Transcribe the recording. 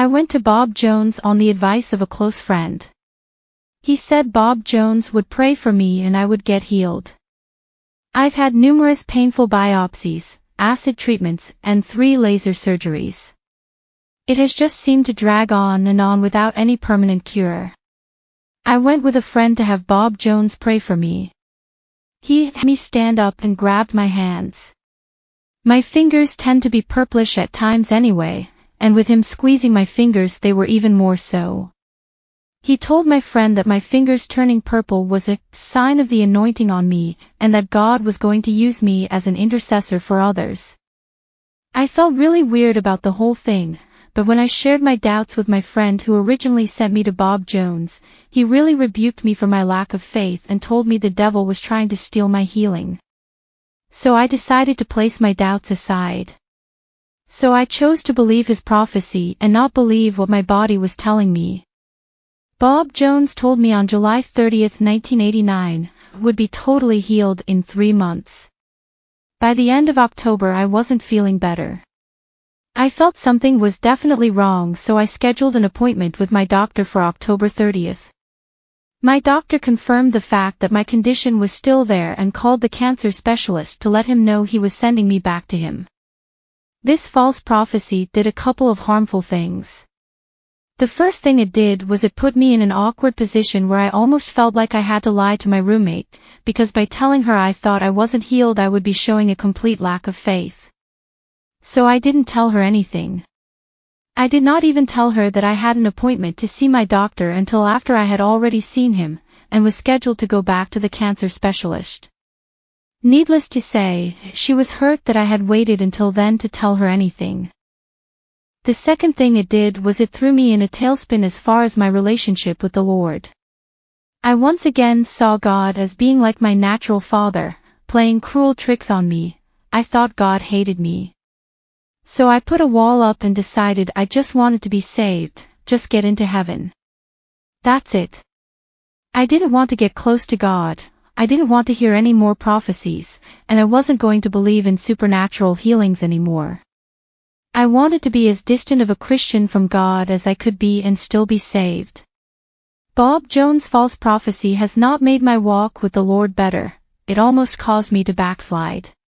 I went to Bob Jones on the advice of a close friend. He said Bob Jones would pray for me and I would get healed. I've had numerous painful biopsies, acid treatments, and 3 laser surgeries. It has just seemed to drag on and on without any permanent cure. I went with a friend to have Bob Jones pray for me. He had me stand up and grabbed my hands. My fingers tend to be purplish at times anyway, and with him squeezing my fingers they were even more so. He told my friend that my fingers turning purple was a sign of the anointing on me, and that God was going to use me as an intercessor for others. I felt really weird about the whole thing, but when I shared my doubts with my friend who originally sent me to Bob Jones, he really rebuked me for my lack of faith and told me the devil was trying to steal my healing. So I decided to place my doubts aside. So I chose to believe his prophecy and not believe what my body was telling me. Bob Jones told me on July 30, 1989, would be totally healed in 3 months. By the end of October I wasn't feeling better. I felt something was definitely wrong, so I scheduled an appointment with my doctor for October 30th. My doctor confirmed the fact that my condition was still there and called the cancer specialist to let him know he was sending me back to him. This false prophecy did a couple of harmful things. The first thing it did was it put me in an awkward position where I almost felt like I had to lie to my roommate, because by telling her I thought I wasn't healed I would be showing a complete lack of faith. So I didn't tell her anything. I did not even tell her that I had an appointment to see my doctor until after I had already seen him, and was scheduled to go back to the cancer specialist. Needless to say, she was hurt that I had waited until then to tell her anything. The second thing it did was it threw me in a tailspin as far as my relationship with the Lord. I once again saw God as being like my natural father, playing cruel tricks on me. I thought God hated me. So I put a wall up and decided I just wanted to be saved, just get into heaven. That's it. I didn't want to get close to God, I didn't want to hear any more prophecies, and I wasn't going to believe in supernatural healings anymore. I wanted to be as distant of a Christian from God as I could be and still be saved. Bob Jones' false prophecy has not made my walk with the Lord better, it almost caused me to backslide.